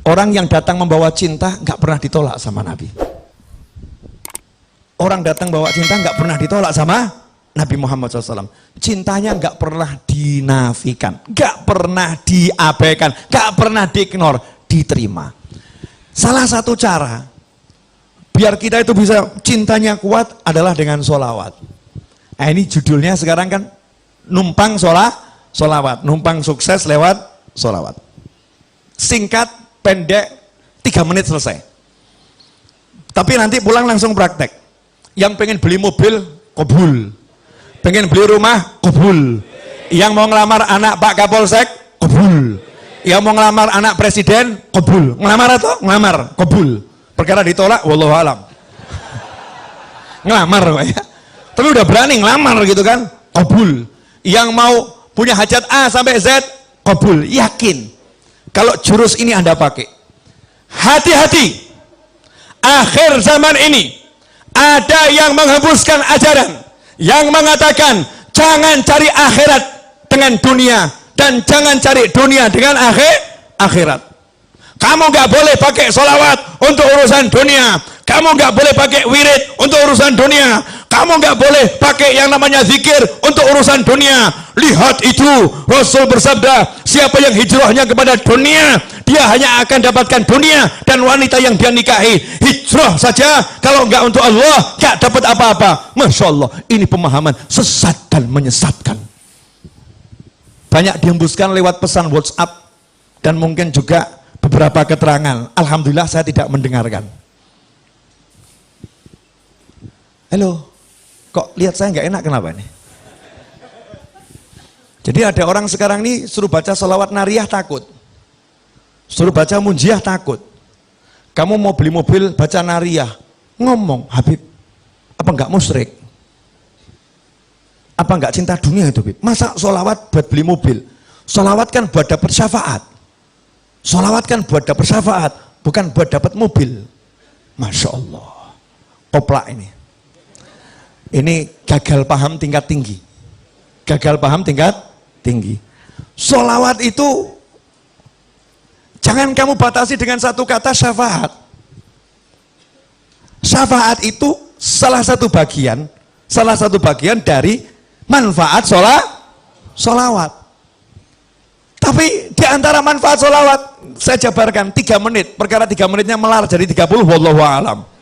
Orang yang datang membawa cinta nggak pernah ditolak sama Nabi. Orang datang bawa cinta nggak pernah ditolak sama Nabi Muhammad SAW. Cintanya nggak pernah dinafikan, nggak pernah diabaikan, nggak pernah diignore, diterima. Salah satu cara biar kita itu bisa cintanya kuat adalah dengan sholawat. Nah ini judulnya sekarang kan numpang sholawat, numpang sukses lewat sholawat. Singkat, pendek, 3 menit selesai. Tapi nanti pulang langsung praktek. Yang pengen beli mobil, kabul. Pengen beli rumah, kabul. Yang mau ngelamar anak Pak Kapolsek, kabul. Yang mau ngelamar anak presiden, kabul. Ngelamar atau? Ngelamar, kabul. Perkara ditolak, wallahu alam. Ngelamar ya. Tapi udah berani ngelamar gitu kan, kabul. Yang mau punya hajat A sampai Z, kabul. Yakin. Kalau jurus ini Anda pakai, hati-hati. Akhir zaman ini ada yang menghembuskan ajaran yang mengatakan jangan cari akhirat dengan dunia dan jangan cari dunia dengan akhirat. Kamu nggak boleh pakai sholawat untuk urusan dunia. Kamu nggak boleh pakai wirid untuk urusan dunia. Kamu nggak boleh pakai yang namanya zikir untuk urusan dunia. Lihat itu, Rasul bersabda, siapa yang hijrahnya kepada dunia, dia hanya akan dapatkan dunia dan wanita yang dia nikahi. Hijrah saja, kalau nggak untuk Allah, nggak dapat apa-apa. Masya Allah, ini pemahaman sesat dan menyesatkan. Banyak dihembuskan lewat pesan WhatsApp dan mungkin juga beberapa keterangan. Alhamdulillah saya tidak mendengarkan. Halo, kok lihat saya nggak enak, kenapa ini? Jadi ada orang sekarang ini suruh baca sholawat nariyah takut, suruh baca munjiah takut. Kamu mau beli mobil baca nariyah, ngomong Habib, apa nggak musyrik? Apa nggak cinta dunia itu, Habib? Masa sholawat buat beli mobil? Sholawat kan buat dapat syafaat. Sholawat kan buat dapat syafaat, bukan buat dapat mobil. Masya Allah, koplak ini. Ini gagal paham tingkat tinggi. Gagal paham tingkat tinggi. Sholawat itu jangan kamu batasi dengan satu kata syafaat. Syafaat itu salah satu bagian dari manfaat sholawat. Tapi di antara manfaat sholawat saya jabarkan 3 menit. Perkara 3 menitnya melar jadi 30. Wallahu a'lam.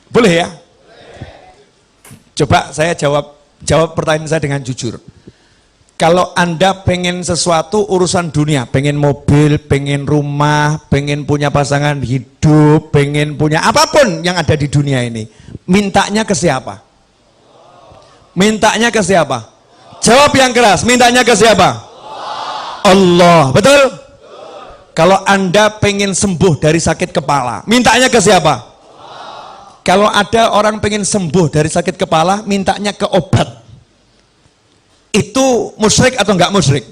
Boleh ya? Coba saya jawab pertanyaan saya dengan jujur. Kalau Anda pengen sesuatu urusan dunia, pengen mobil, pengen rumah, pengen punya pasangan hidup, pengen punya apapun yang ada di dunia ini, mintanya ke siapa? Mintanya ke siapa? Jawab yang keras, mintanya ke siapa? Allah, betul? Kalau Anda pengen sembuh dari sakit kepala, mintanya ke siapa? Kalau ada orang pengen sembuh dari sakit kepala, mintanya ke obat. Itu musyrik atau enggak musyrik?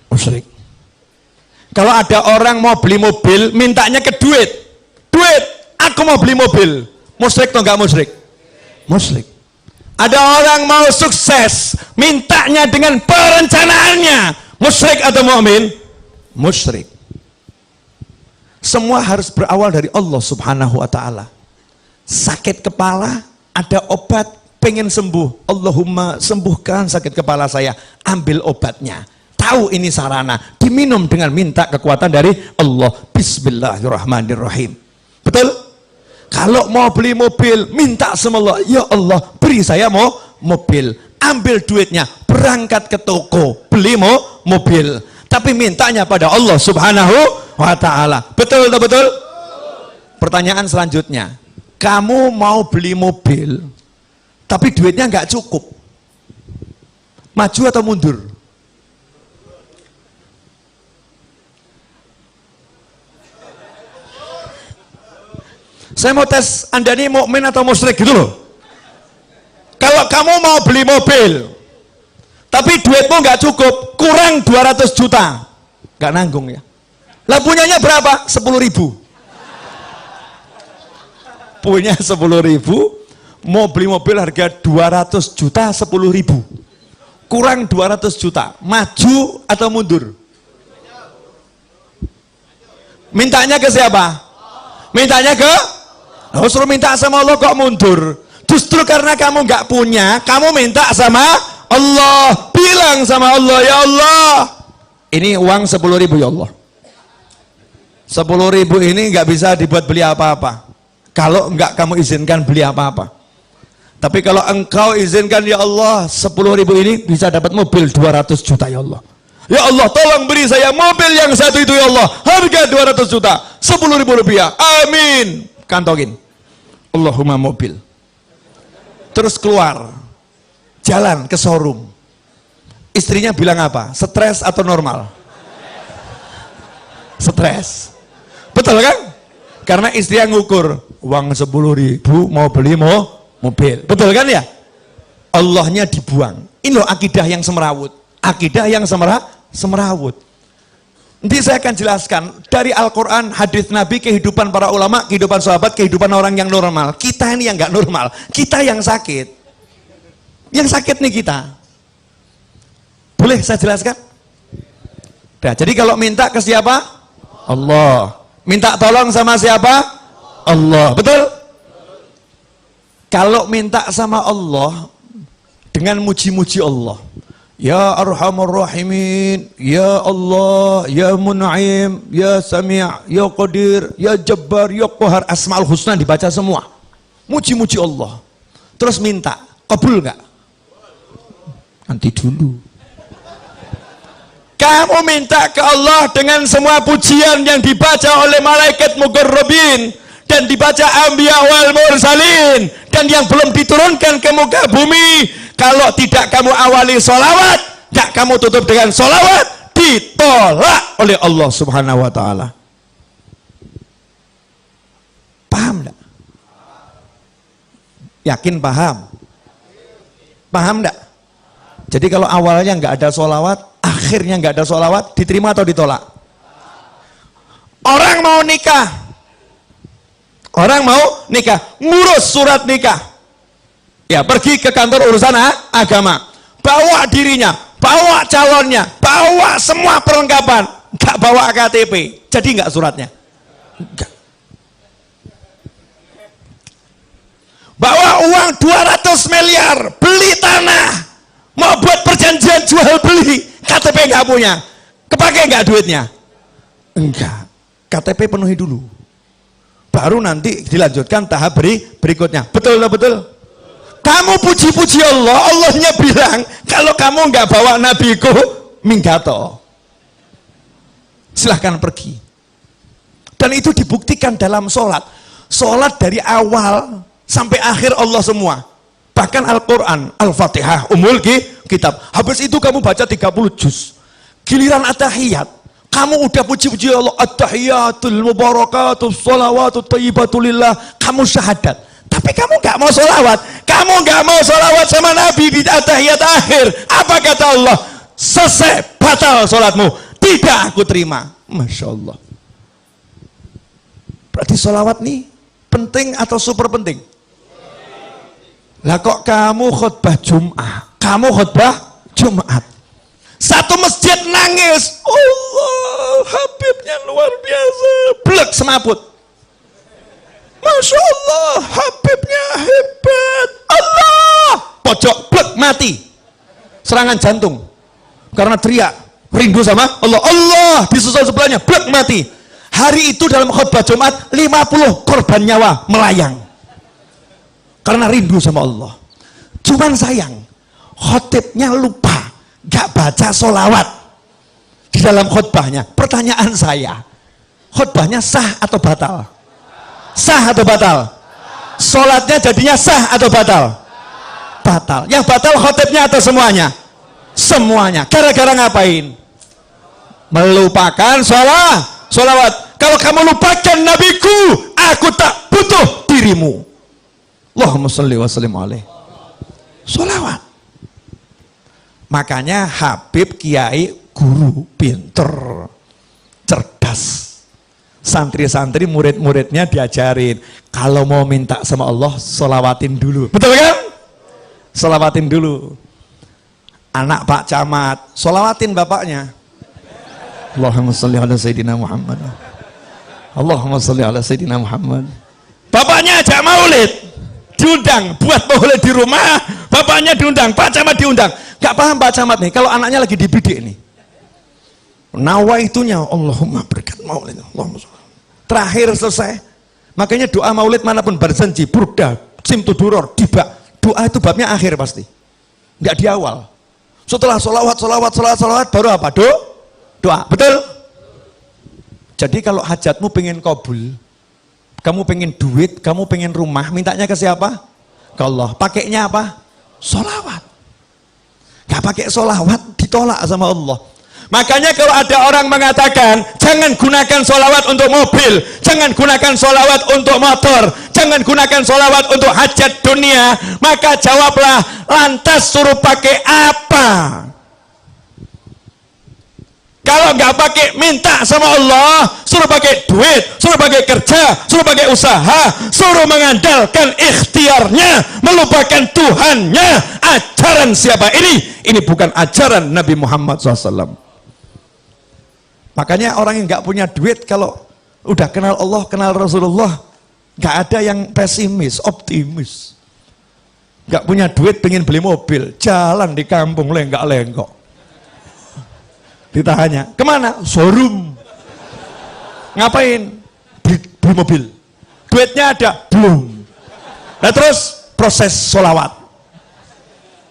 Musyrik. Kalau ada orang mau beli mobil, mintanya ke duit. Duit, aku mau beli mobil. Musyrik atau enggak musyrik? Musyrik. Ada orang mau sukses, mintanya dengan perencanaannya. Musyrik atau mukmin? Musyrik. Semua harus berawal dari Allah Subhanahu wa ta'ala. Sakit kepala, ada obat, pengen sembuh. Allahumma sembuhkan sakit kepala saya, ambil obatnya. Tahu ini sarana, diminum dengan minta kekuatan dari Allah. Bismillahirrahmanirrahim. Betul? Kalau mau beli mobil, minta sama Allah, ya Allah beri saya mobil. Ambil duitnya, berangkat ke toko, beli mobil. Tapi mintanya pada Allah Subhanahu wa ta'ala. Betul atau betul? Pertanyaan selanjutnya, kamu mau beli mobil tapi duitnya nggak cukup, maju atau mundur? Saya mau tes Anda ini mukmin atau musyrik gitu loh. Kalau kamu mau beli mobil tapi duitmu nggak cukup, kurang 200 juta, nggak nanggung ya. Lah punyanya berapa? 10.000. Punya 10.000, mau beli mobil harga 200 juta, 10.000. Kurang 200 juta, maju atau mundur? Mintanya ke siapa? Mintanya ke? Oh, suruh minta sama Allah kok mundur. Justru karena kamu nggak punya, kamu minta sama Allah. Bilang sama Allah, ya Allah, ini uang 10.000 ya Allah. 10.000 ini nggak bisa dibuat beli apa-apa. Kalau nggak kamu izinkan beli apa-apa. Tapi kalau engkau izinkan ya Allah, 10.000 ini bisa dapat mobil 200 juta ya Allah. Ya Allah, tolong beri saya mobil yang satu itu ya Allah. Harga 200 juta, 10.000 rupiah. Amin. Kantongin. Allahumma mobil. Terus keluar. Jalan ke showroom. Istrinya bilang apa? Stres atau normal? Stres. Betul kan? Karena istrinya ngukur. Uang 10.000 mau beli mobil. Betul kan ya? Allahnya dibuang. Ini loh akidah yang semerawut. Akidah yang semerawut. Nanti saya akan jelaskan dari Al-Quran, hadis Nabi, kehidupan para ulama, kehidupan sahabat, kehidupan orang yang normal. Kita ini yang nggak normal. Kita yang sakit. Yang sakit nih kita. Boleh saya jelaskan? Nah, jadi kalau minta ke siapa? Allah. Minta tolong sama siapa? Allah. Betul? Kalau minta sama Allah dengan muji-muji Allah. Ya Arhamar Rahimin, Ya Allah, Ya Mun'im, Ya Sami', Ya Qadir, Ya Jabbar, Ya Qahar, Asma'ul Husna dibaca semua. Muji-muji Allah. Terus minta, kabul nggak? Nanti dulu. Kamu minta ke Allah dengan semua pujian yang dibaca oleh malaikat muqarrabin dan dibaca anbiya wal mursalin dan yang belum diturunkan ke muka bumi. Kalau tidak kamu awali sholawat, tidak kamu tutup dengan sholawat, ditolak oleh Allah subhanahu wa ta'ala. Paham tidak? Yakin paham? Paham tidak? Jadi kalau awalnya nggak ada sholawat, akhirnya nggak ada sholawat, diterima atau ditolak? Orang mau nikah, ngurus surat nikah. Ya, pergi ke kantor urusan agama, bawa dirinya, bawa calonnya, bawa semua perlengkapan, nggak bawa KTP, jadi nggak suratnya? Enggak. Bawa uang 200 miliar, beli tanah, mau buat perjanjian jual beli, KTP nggak punya, kepake nggak duitnya? Enggak, KTP penuhi dulu, baru nanti dilanjutkan tahap berikutnya. Betul atau betul? Kamu puji-puji Allah, Allahnya bilang kalau kamu nggak bawa nabiku minggato, silahkan pergi. Dan itu dibuktikan dalam sholat. Sholat dari awal sampai akhir Allah semua. Bahkan Al-Quran, Al-Fatihah, Ummul Kitab. Habis itu kamu baca 30 juz. Giliran at-tahiyat, kamu udah puji-puji Allah, at-tahiyatul mubarakatul sholawatut thayyibatulillah, kamu syahadat. Tapi kamu nggak mau sholawat, kamu nggak mau sholawat sama Nabi di tahiyat akhir. Apa kata Allah? Selesai, batal sholatmu. Tidak aku terima. Masya Allah. Berarti sholawat nih penting atau super penting? Lah kok kamu khutbah Jumat, satu masjid nangis, Allah Habibnya luar biasa, blek semaput. Masya Allah, Habibnya hebat. Allah, pojok blek mati, serangan jantung karena teriak rindu sama Allah. Allah disusul sebelahnya blek mati. Hari itu dalam khutbah Jumat 50 korban nyawa melayang karena rindu sama Allah. Cuman sayang, khotibnya lupa, gak baca sholawat di dalam khutbahnya. Pertanyaan saya, khutbahnya sah atau batal? Sah atau batal? Sholatnya jadinya sah atau batal? Batal. Yang batal khotibnya atau semuanya? Semuanya. Gara-gara ngapain? Melupakan sholawat. Kalau kamu lupakan nabiku, aku tak butuh dirimu. Allahumma sholli wa sallim alaih. Sholawat. Makanya Habib, kiai, guru, pinter, cerdas. Santri-santri, murid-muridnya diajarin, kalau mau minta sama Allah, sholawatin dulu. Betul kan? Sholawatin dulu. Anak Pak Camat, sholawatin bapaknya. Allahumma sholli ala Sayyidina Muhammad. Allahumma sholli ala Sayyidina Muhammad. Bapaknya ajak maulid, diundang buat maulid di rumah, bapaknya diundang, Pak Camat diundang. Gak paham Pak Camat nih, kalau anaknya lagi dibidik nih. Nawaitunya Allahumma berkat maulid. Allahumma sholli. Terakhir selesai. Makanya doa maulid manapun berjanji, burda, simtuduror, tiba. Doa itu babnya akhir pasti. Enggak di awal. Setelah solawat, baru apa? Doa. Betul? Jadi kalau hajatmu pengen kabul, kamu pengen duit, kamu pengen rumah, mintanya ke siapa? Ke Allah. Pakainya apa? Solawat. Gak pakai solawat, ditolak sama Allah. Makanya kalau ada orang mengatakan, jangan gunakan solawat untuk mobil, jangan gunakan solawat untuk motor, jangan gunakan solawat untuk hajat dunia, maka jawablah, lantas suruh pakai apa? Kalau nggak pakai minta sama Allah, suruh pakai duit, suruh pakai kerja, suruh pakai usaha, suruh mengandalkan ikhtiarnya, melupakan Tuhannya. Ajaran siapa ini? Ini bukan ajaran Nabi Muhammad SAW. Makanya orang yang nggak punya duit, kalau udah kenal Allah, kenal Rasulullah, nggak ada yang pesimis, optimis. Nggak punya duit, pengen beli mobil, jalan di kampung lenggak-lenggok. Ditanya, kemana? Showroom. Ngapain? Beli mobil. Duitnya ada? Belum. Nah terus proses solawat.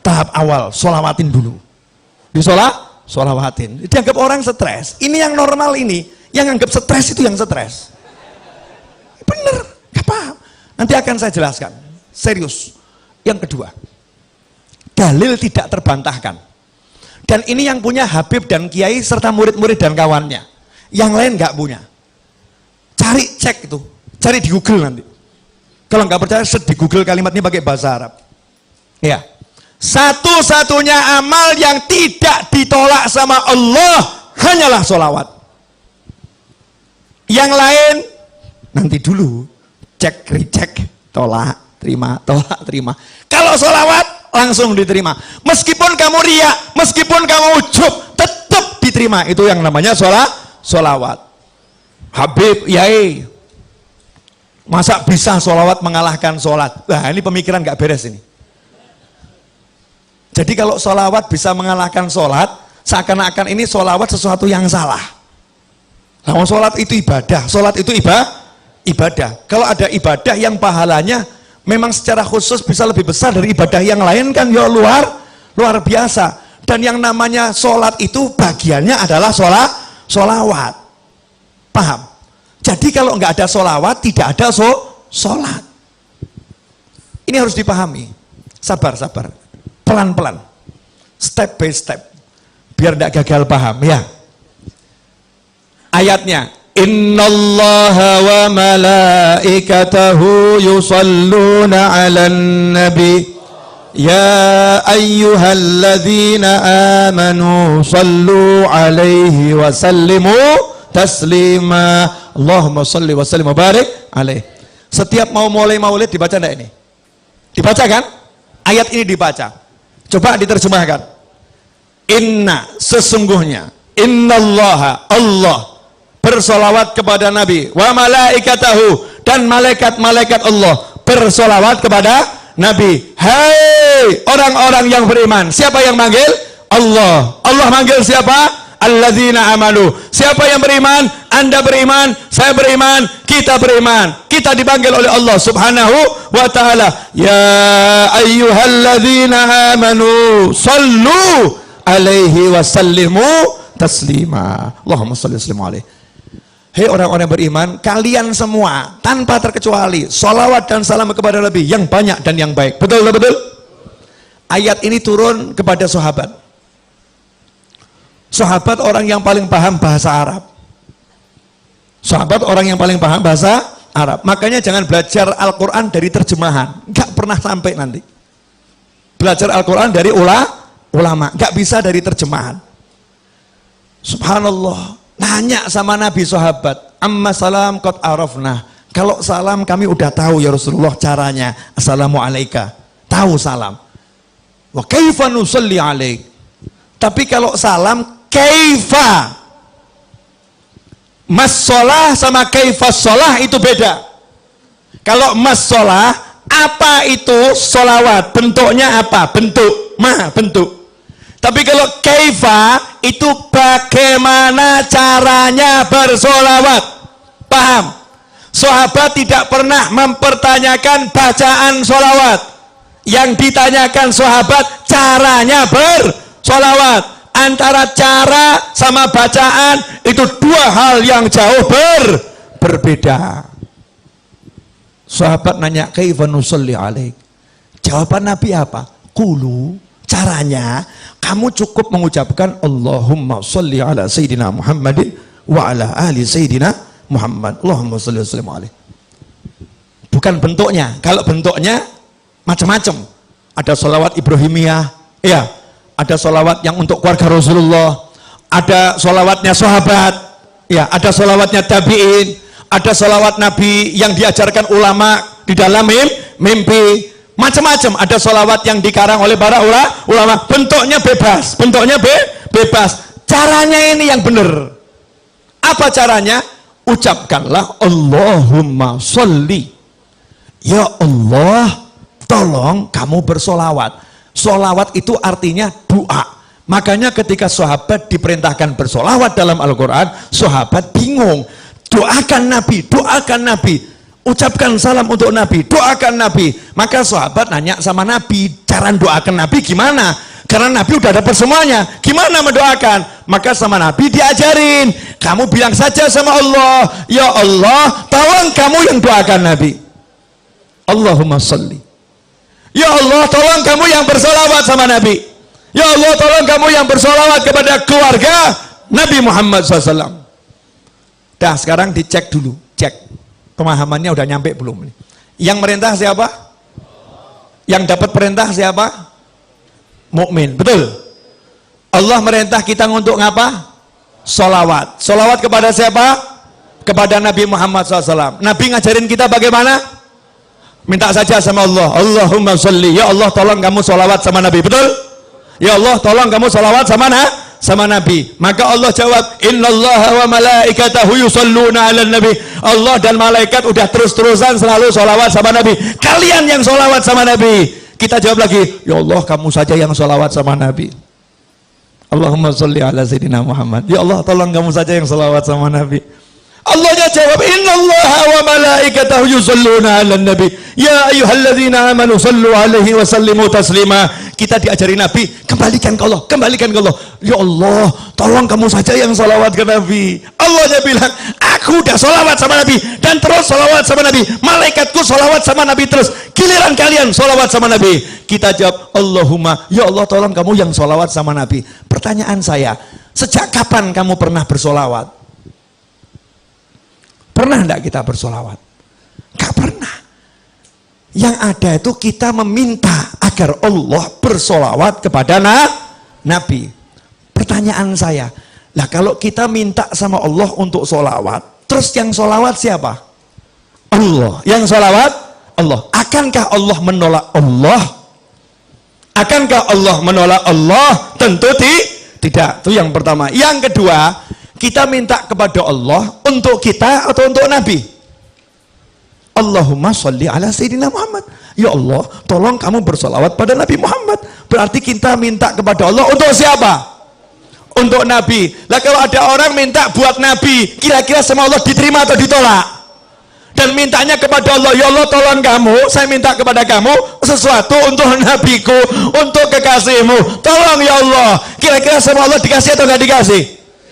Tahap awal, solawatin dulu. Solawatin. Dianggap orang stres. Ini yang normal ini. Yang anggap stres itu yang stres. Bener, gak paham. Nanti akan saya jelaskan. Serius. Yang kedua, dalil tidak terbantahkan. Dan ini yang punya Habib dan Kiai serta murid-murid dan kawannya. Yang lain nggak punya. Cari, cek itu. Cari di Google nanti. Kalau nggak percaya, di Google kalimat ini pakai bahasa Arab. Ya. Satu-satunya amal yang tidak ditolak sama Allah hanyalah sholawat. Yang lain, nanti dulu. Cek, recheck, tolak, terima, tolak, terima. Kalau sholawat, langsung diterima. Meskipun kamu riak, meskipun kamu ujub, tetap diterima. Itu yang namanya sholawat. Habib, Yai, masa bisa sholawat mengalahkan sholat? Nah ini pemikiran gak beres ini. Jadi kalau sholawat bisa mengalahkan sholat, seakan-akan ini sholawat sesuatu yang salah. Nah, sholat itu ibadah, sholat itu ibadah. Kalau ada ibadah yang pahalanya memang secara khusus bisa lebih besar dari ibadah yang lain, kan ya luar biasa. Dan yang namanya sholat itu bagiannya adalah sholawat. Paham? Jadi kalau nggak ada sholawat, tidak ada sholat. Ini harus dipahami. Sabar. Pelan-pelan. Step by step. Biar tidak gagal paham ya. Ayatnya, Innallaha wa malaikatahu yusalluna 'alan nabi ya ayyuhalladzina amanu sallu 'alaihi wa sallimu taslima. Allahumma shalli wa sallim wa barik alaihi. Setiap mau mulai maulid dibaca enggak ini? Dibaca kan? Ayat ini dibaca. Coba diterjemahkan. Inna, sesungguhnya, innallaha, Allah bersolawat kepada Nabi, wa malaikatahu, dan malaikat-malaikat Allah bersolawat kepada Nabi. Hai orang-orang yang beriman. Siapa yang manggil? Allah. Allah manggil siapa? Alladzina amanu. Siapa yang beriman? Anda beriman, saya beriman, kita beriman. Kita dipanggil oleh Allah Subhanahu wa ta'ala. Ya ayyuhalladzina amanu sallu alaihi wa sallimu taslima. Allahumma salli wa sallim alaihi. Hei orang-orang beriman, kalian semua tanpa terkecuali salawat dan salam kepada Nabi yang banyak dan yang baik. Betul? Ayat ini turun kepada sahabat. Sahabat orang yang paling paham bahasa Arab. Sahabat orang yang paling paham bahasa Arab. Makanya jangan belajar Al-Quran dari terjemahan. Gak pernah sampai nanti. Belajar Al-Quran dari ulama. Gak bisa dari terjemahan. Subhanallah. Nanya sama Nabi sahabat. Amma salam qad arafna. Kalau salam kami udah tahu ya Rasulullah caranya. Assalamualaikum. Tahu salam. Wa kaifa nusalli alaik. Tapi kalau salam kaifa. Mas-sholah sama kaifas-sholah itu beda. Kalau mas-sholah, apa itu sholawat? Bentuknya apa? Bentuk. Bentuk. Tapi kalau kaifa, itu bagaimana caranya bersolawat. Paham? Sahabat tidak pernah mempertanyakan bacaan sholawat. Yang ditanyakan sahabat, caranya bersolawat. Antara cara sama bacaan itu dua hal yang jauh berbeda. Sahabat nanya, kaifa nusalli alaik? Jawaban Nabi apa? Qulu, caranya kamu cukup mengucapkan Allahumma sholli ala sayyidina Muhammadin wa ala ali sayyidina Muhammad. Allahumma sholli wa sallim alaih. Bukan bentuknya. Kalau bentuknya macam-macam. Ada sholawat Ibrahimiyah, ya. Ada sholawat yang untuk keluarga Rasulullah, ada sholawatnya sahabat, ya, ada sholawatnya tabi'in, ada sholawat Nabi yang diajarkan ulama di dalam mimpi, macam-macam. Ada sholawat yang dikarang oleh para ulama, bentuknya bebas, bebas. Caranya ini yang benar. Apa caranya? Ucapkanlah Allahumma sholli. Ya Allah, tolong kamu bersolawat. Solawat itu artinya doa. Makanya ketika sahabat diperintahkan bersolawat dalam Al-Quran, sahabat bingung. Doakan Nabi, doakan Nabi. Ucapkan salam untuk Nabi, doakan Nabi. Maka sahabat nanya sama Nabi, cara doakan Nabi gimana? Karena Nabi udah dapat semuanya. Gimana mendoakan? Maka sama Nabi diajarin. Kamu bilang saja sama Allah, ya Allah, tolong kamu yang doakan Nabi. Allahumma sholli. Ya Allah, tolong kamu yang bersolawat sama Nabi. Ya Allah, tolong kamu yang bersolawat kepada keluarga Nabi Muhammad SAW. Dah, sekarang dicek dulu. Cek. Pemahamannya udah nyampe belum? Yang merintah siapa? Yang dapat perintah siapa? Mukmin. Betul? Allah merintah kita untuk ngapa? Solawat. Solawat kepada siapa? Kepada Nabi Muhammad SAW. Nabi ngajarin kita bagaimana? Minta saja sama Allah, Allahumma sholli. Ya Allah, tolong kamu sholawat sama Nabi. Betul? Ya Allah, tolong kamu sholawat sama Nabi. Maka Allah jawab, innallaha wa malaikatahu yusholluna ala nabi. Allah dan malaikat udah terus-terusan selalu sholawat sama Nabi. Kalian yang sholawat sama Nabi. Kita jawab lagi, ya Allah, kamu saja yang sholawat sama Nabi. Allahumma sholli ala sayyidina Muhammad. Ya Allah, tolong kamu saja yang sholawat sama Nabi. Allahnya jawab, innallaha wa malaikatahu yusholluna ala nabi. Ya ayyuhalladzina amanu sallu alaihi wa sallimu taslima. Kita diajari Nabi, kembalikan ke Allah, kembalikan ke Allah. Ya Allah, tolong kamu saja yang salawat ke Nabi. Allahnya bilang, aku udah salawat sama Nabi dan terus salawat sama Nabi. Malaikatku salawat sama Nabi terus. Giliran kalian salawat sama Nabi. Kita jawab, Allahumma, ya Allah, tolong kamu yang salawat sama Nabi. Pertanyaan saya, sejak kapan kamu pernah bersolawat? Pernah enggak kita bersolawat? Gak pernah. Yang ada itu kita meminta agar Allah bersolawat kepada Nabi. Pertanyaan saya, lah kalau kita minta sama Allah untuk solawat, terus yang solawat siapa? Allah. Yang solawat? Allah. Akankah Allah menolak Allah? Akankah Allah menolak Allah? Tentu tidak. Itu yang pertama. Yang kedua, kita minta kepada Allah untuk kita atau untuk Nabi? Allahumma sholli ala sayyidina Muhammad. Ya Allah, tolong kamu bersolawat pada Nabi Muhammad. Berarti kita minta kepada Allah untuk siapa? Untuk Nabi. Lah kalau ada orang minta buat Nabi, kira-kira sama Allah diterima atau ditolak? Dan mintanya kepada Allah, ya Allah, tolong kamu, saya minta kepada kamu sesuatu untuk Nabiku, untuk kekasihmu. Tolong ya Allah. Kira-kira sama Allah dikasih atau nggak dikasih?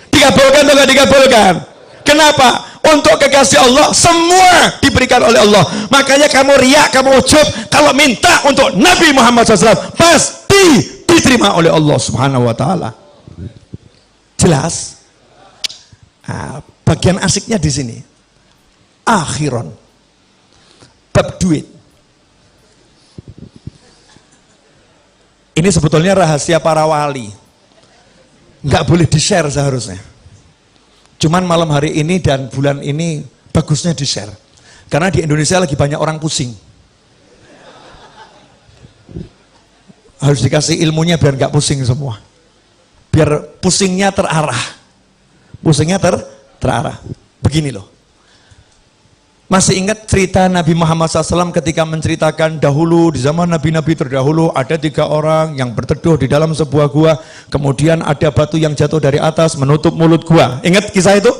Dikabulkan atau nggak dikabulkan? Kenapa? Untuk kekasih Allah semua diberikan oleh Allah. Makanya kamu riak, kamu ujub kalau minta untuk Nabi Muhammad SAW, pasti diterima oleh Allah Subhanahu wa taala. Jelas? Nah, bagian asiknya di sini. Akhiron. Bab duit. Ini sebetulnya rahasia para wali. Nggak boleh di-share seharusnya. Cuman malam hari ini dan bulan ini bagusnya di-share. Karena di Indonesia lagi banyak orang pusing. Harus dikasih ilmunya biar nggak pusing semua. Biar pusingnya terarah. Pusingnya terarah. begini loh. Masih ingat cerita Nabi Muhammad SAW ketika menceritakan dahulu di zaman Nabi-Nabi terdahulu ada 3 orang yang berteduh di dalam sebuah gua, kemudian ada batu yang jatuh dari atas menutup mulut gua. Ingat kisah itu?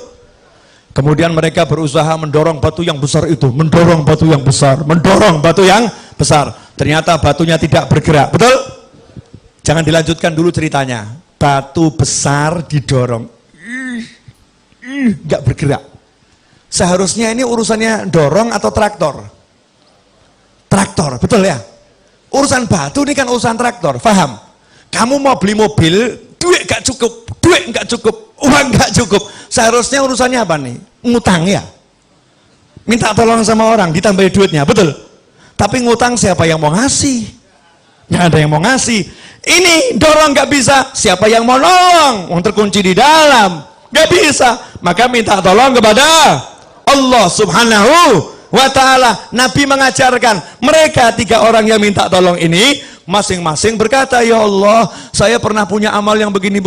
Kemudian mereka berusaha mendorong batu yang besar itu, mendorong batu yang besar, mendorong batu yang besar. Ternyata batunya tidak bergerak, betul? Jangan dilanjutkan dulu ceritanya. Batu besar didorong, nggak bergerak. Seharusnya ini urusannya dorong atau traktor? Traktor, betul ya? Urusan batu ini kan urusan traktor, paham? Kamu mau beli mobil, duit gak cukup, duit gak cukup, uang gak cukup. Seharusnya urusannya apa nih? Ngutang ya? Minta tolong sama orang, ditambahin duitnya, betul? Tapi ngutang siapa yang mau ngasih? Nggak ada yang mau ngasih. Ini dorong gak bisa, siapa yang mau nolong? Yang terkunci di dalam, gak bisa. Maka minta tolong kepada Allah subhanahu wa ta'ala. Nabi mengajarkan mereka 3 orang yang minta tolong ini masing-masing berkata, ya Allah, saya pernah punya amal yang begini.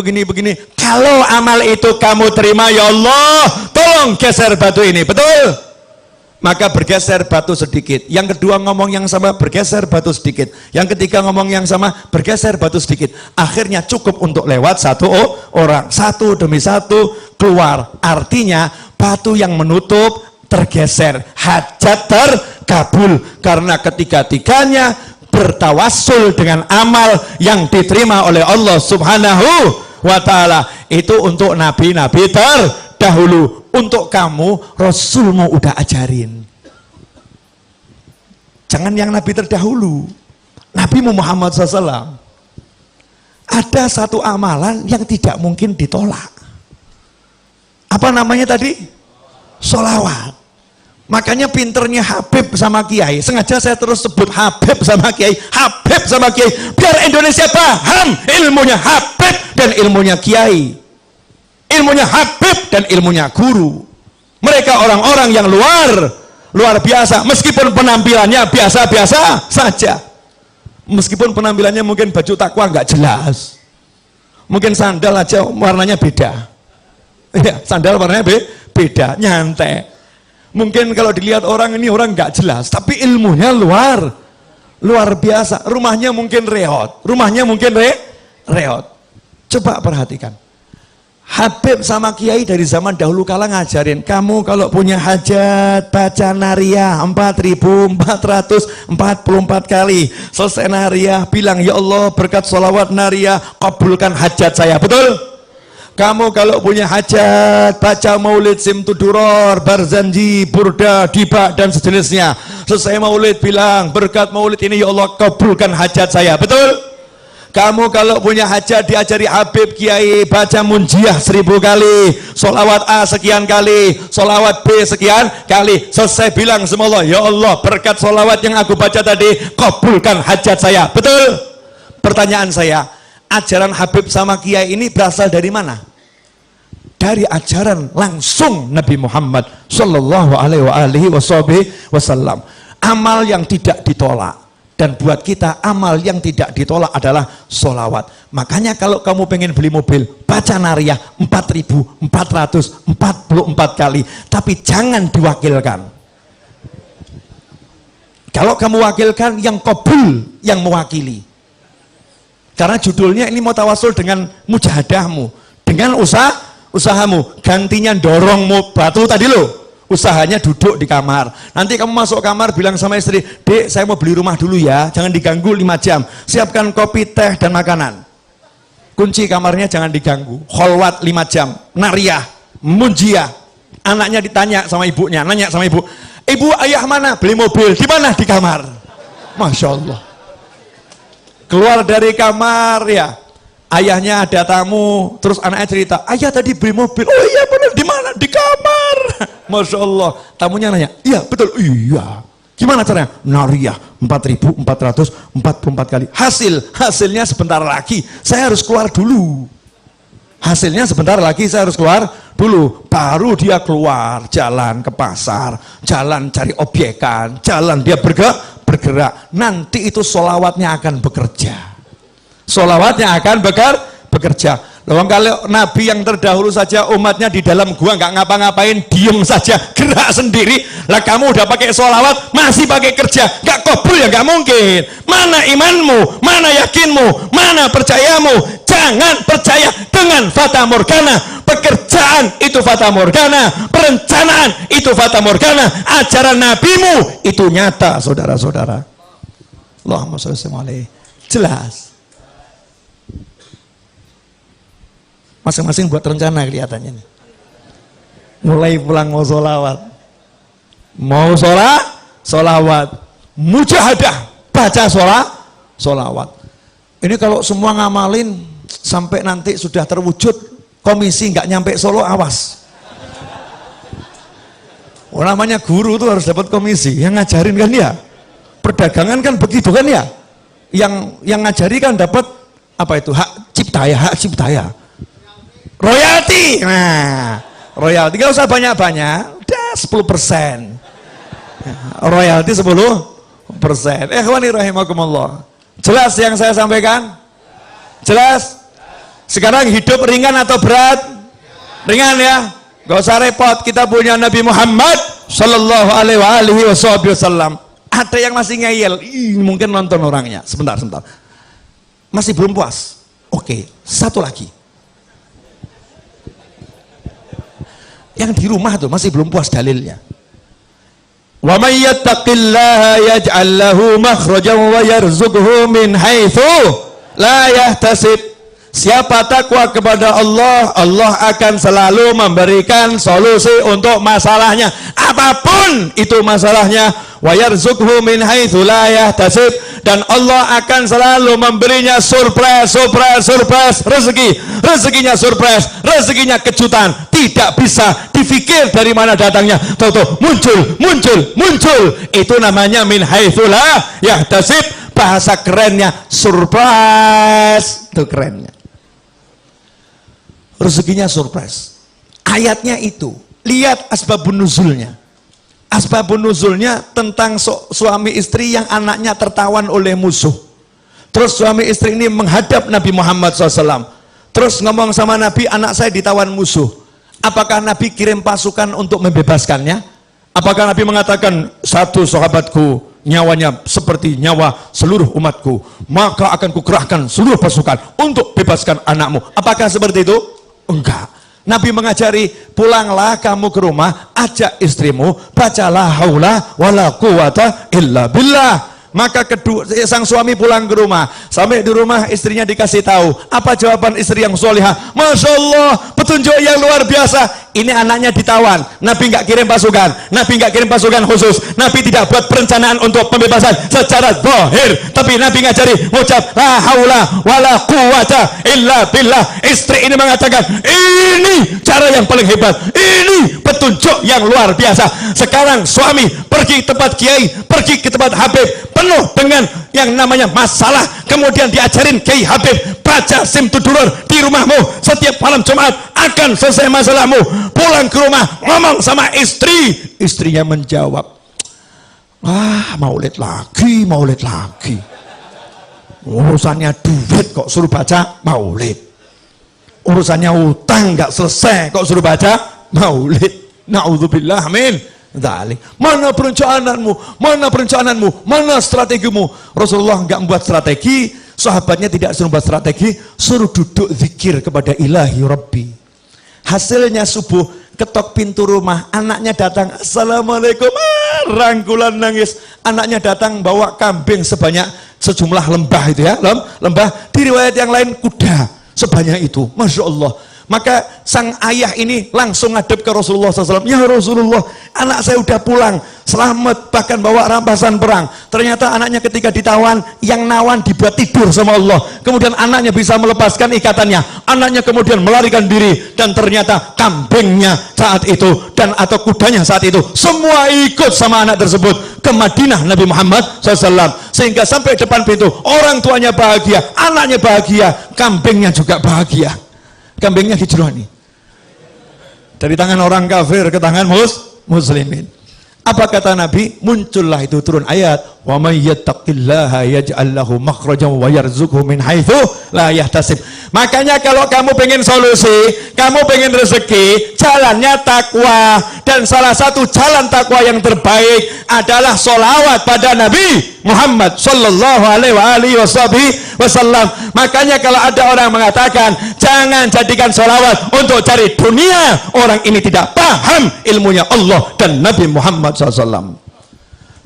Kalau amal itu kamu terima, ya Allah, tolong geser batu ini, betul? Maka bergeser batu sedikit. Yang kedua ngomong yang sama, bergeser batu sedikit. Yang ketiga ngomong yang sama, bergeser batu sedikit. Akhirnya cukup untuk lewat 1 orang. 1 demi 1 keluar. Artinya batu yang menutup tergeser. Hajat terkabul. Karena ketiga-tiganya bertawassul dengan amal yang diterima oleh Allah subhanahu wa ta'ala. Itu untuk nabi-nabi terdahulu. Untuk kamu, Rasulmu udah ajarin. Jangan yang nabi terdahulu. Nabi Muhammad SAW. Ada satu amalan yang tidak mungkin ditolak. Apa namanya tadi? Sholawat. Makanya pinternya Habib sama Kiai. Sengaja saya terus sebut Habib sama Kiai. Habib sama Kiai. Biar Indonesia paham ilmunya Habib dan ilmunya Kiai. Ilmunya Habib dan ilmunya guru. Mereka orang-orang yang luar biasa. Meskipun penampilannya biasa-biasa saja. Meskipun penampilannya mungkin baju takwa nggak jelas. Mungkin sandal aja warnanya beda. Ya, sandal warnanya beda, nyantai. Mungkin kalau dilihat orang ini orang nggak jelas, tapi ilmunya luar biasa. Rumahnya mungkin reot, reot. Coba perhatikan. Habib sama Kiai dari zaman dahulu kala ngajarin, kamu kalau punya hajat baca nariyah 4.444 kali. Selesai nariyah bilang, ya Allah berkat sholawat nariyah kabulkan hajat saya, betul? Kamu kalau punya hajat baca maulid simtuduror, barzanji, burda, diba dan sejenisnya. Selesai maulid bilang berkat maulid ini ya Allah kabulkan hajat saya, betul? Kamu kalau punya hajat diajari Habib Kiai baca munjiah 1000 kali, sholawat A sekian kali, sholawat B sekian kali. Selesai bilang sama Allah, ya Allah berkat sholawat yang aku baca tadi kabulkan hajat saya, betul? Pertanyaan saya, ajaran Habib sama Kiai ini berasal dari mana? Dari ajaran langsung Nabi Muhammad Sallallahu Alaihi Wasallam. Amal yang tidak ditolak. Dan buat kita amal yang tidak ditolak adalah sholawat. Makanya kalau kamu pengen beli mobil, baca nariyah 4.444 kali. Tapi jangan diwakilkan. Kalau kamu wakilkan, yang qabul yang mewakili. Karena judulnya ini mau tawasul dengan mujahadahmu, dengan usahamu. Gantinya dorong batu tadi loh. Usahanya duduk di kamar. Nanti kamu masuk kamar bilang sama istri, Dek saya mau beli rumah dulu ya, jangan diganggu 5 jam. Siapkan kopi, teh dan makanan. Kunci kamarnya jangan diganggu. Kholwat 5 jam. Nariyah, munjiah. Anaknya ditanya sama ibunya, nanya sama ibu, ibu ayah mana? Beli mobil. Di mana? Di kamar. Masya Allah. Keluar dari kamar ya, ayahnya ada tamu, terus anaknya cerita, ayah tadi beli mobil. Oh iya benar, di mana? Di kamar. Masya Allah. Tamunya nanya, iya betul, iya. Gimana caranya? Nariyah 4.444 kali. Hasilnya sebentar lagi saya harus keluar dulu. Hasilnya sebentar lagi saya harus keluar dulu. Baru dia keluar, jalan ke pasar, jalan cari obyekan, jalan dia bergerak. Nanti itu sholawatnya akan bekerja. Sholawatnya akan bekerja. Loh, kalau Nabi yang terdahulu saja umatnya di dalam gua nggak ngapa-ngapain, diem saja, gerak sendiri. Lah kamu udah pakai sholawat, masih pakai kerja, nggak kabul ya nggak mungkin. Mana imanmu, mana yakinmu, mana percayamu? Jangan percaya dengan fata morgana. Pekerjaan itu fata morgana, perencanaan itu fata morgana, ajaran nabimu itu nyata, saudara-saudara. Allahumma sholli alaihi. Jelas. Masing-masing buat rencana kelihatannya nih. Mulai pulang mau sholawat, sholawat, mujahadah, baca sholawat. Ini kalau semua ngamalin sampai nanti sudah terwujud, komisi nggak nyampe Solo, awas. Oh, namanya guru tuh harus dapat komisi, yang ngajarin kan ya. Perdagangan kan begitu kan ya. Yang ngajari kan dapat apa itu, hak cipta ya. Royalti, nah, royalti nggak usah banyak-banyak, udah 10%. Royalti 10%. Ikhwani rahimakumullah. Jelas yang saya sampaikan? Jelas? Sekarang hidup ringan atau berat? Ringan ya? Gak usah repot, kita punya Nabi Muhammad Sallallahu alaihi wasallam. Ada yang masih ngeyel, mungkin nonton orangnya. Sebentar. Masih belum puas? Oke, satu lagi. Yang di rumah tuh masih belum puas dalilnya. Wa may yattaqillaha yaj'al lahu makhrajan wa yarzuqhu min haitsu la yahtasib. Siapa takwa kepada Allah, Allah akan selalu memberikan solusi untuk masalahnya, apapun itu masalahnya. Wa yarzuqhu min haitsu la yahtasib, dan Allah akan selalu memberinya surprise rezeki. Rezekinya surprise, rezekinya kejutan, tidak bisa difikir dari mana datangnya. Tahu muncul. Itu namanya min haitsu la yahtasib. Bahasa kerennya surprise, itu kerennya. Rezekinya surprise. Ayatnya itu, lihat asbabun nuzulnya. Asbabun nuzulnya tentang suami istri yang anaknya tertawan oleh musuh. Terus suami istri ini menghadap Nabi Muhammad SAW. Terus ngomong sama Nabi, anak saya ditawan musuh. Apakah Nabi kirim pasukan untuk membebaskannya? Apakah Nabi mengatakan, satu sahabatku nyawanya seperti nyawa seluruh umatku, maka akan kukerahkan seluruh pasukan untuk bebaskan anakmu? Apakah seperti itu? Enggak. Nabi mengajari, pulanglah kamu ke rumah, ajak istrimu, bacalah haula wala quwata illa billah. Maka sang suami pulang ke rumah, sampai di rumah istrinya dikasih tahu. Apa jawaban istri yang solihah? Masya Allah, petunjuk yang luar biasa. Ini anaknya ditawan. Nabi nggak kirim pasukan, Nabi nggak kirim pasukan khusus, Nabi tidak buat perencanaan untuk pembebasan secara zahir, tapi Nabi ngajari ucap la haula wala quwata illa billah. Istri ini mengatakan, ini cara yang paling hebat, ini petunjuk yang luar biasa. Sekarang suami pergi ke tempat kiai, pergi ke tempat habib, penuh dengan yang namanya masalah, kemudian diajarin Kiai Habib, baca Simtudurur di rumahmu setiap malam Jumat, akan selesai masalahmu. Pulang ke rumah, ngomong sama istri, istrinya menjawab, maulid lagi, urusannya duit kok suruh baca maulid, urusannya utang nggak selesai kok suruh baca maulid. Naudzubillah, amin. Mana perencanaanmu, mana strategimu? Rasulullah nggak membuat strategi, sahabatnya tidak suruh membuat strategi, suruh duduk zikir kepada ilahi Rabbi. Hasilnya subuh, ketok pintu rumah, anaknya datang, assalamualaikum, rangkulan nangis. Anaknya datang bawa kambing sejumlah lembah itu ya, lembah. Di riwayat yang lain kuda sebanyak itu, masya Allah. Maka sang ayah ini langsung ngadep ke Rasulullah SAW. Ya Rasulullah, anak saya udah pulang, selamat, bahkan bawa rampasan perang. Ternyata anaknya ketika ditawan, yang nawan dibuat tidur sama Allah. Kemudian anaknya bisa melepaskan ikatannya. Anaknya kemudian melarikan diri, dan ternyata kambingnya saat itu dan atau kudanya saat itu semua ikut sama anak tersebut ke Madinah Nabi Muhammad SAW. Sehingga sampai depan pintu, orang tuanya bahagia, anaknya bahagia, kambingnya juga bahagia. Kambingnya hijrah nih, dari tangan orang kafir ke tangan muslimin. Apa kata Nabi? Muncullah itu turun ayat, Wa may yattaqillaha yaj'al lahu makhrajan wa yarzuqhu min haitsu la yahtasib. Makanya kalau kamu pengen solusi, kamu pengen rezeki, jalannya takwa. Dan salah satu jalan takwa yang terbaik adalah sholawat pada Nabi Muhammad sallallahu alaihi wasallam. Makanya kalau ada orang mengatakan jangan jadikan sholawat untuk cari dunia, orang ini tidak paham ilmunya Allah dan Nabi Muhammad SAW.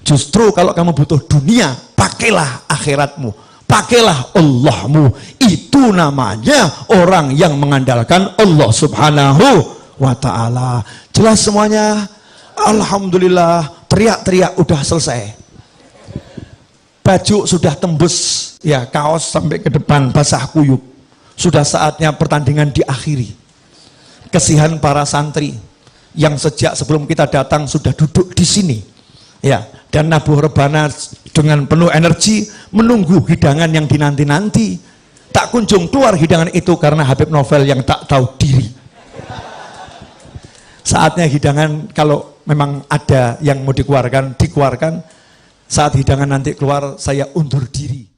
Justru kalau kamu butuh dunia, pakailah akhiratmu, pakailah Allahmu. Itu namanya orang yang mengandalkan Allah subhanahu wa ta'ala. Jelas semuanya? Alhamdulillah. Teriak-teriak udah selesai. Baju sudah tembus, ya, kaos sampai ke depan basah kuyup. Sudah saatnya pertandingan diakhiri. Kesihan para santri yang sejak sebelum kita datang sudah duduk di sini, ya, dan nabuh rebana dengan penuh energi menunggu hidangan yang dinanti-nanti. Tak kunjung keluar hidangan itu karena Habib Novel yang tak tahu diri. Saatnya hidangan, kalau memang ada yang mau dikeluarkan, dikeluarkan. Saat hidangan nanti keluar, saya undur diri.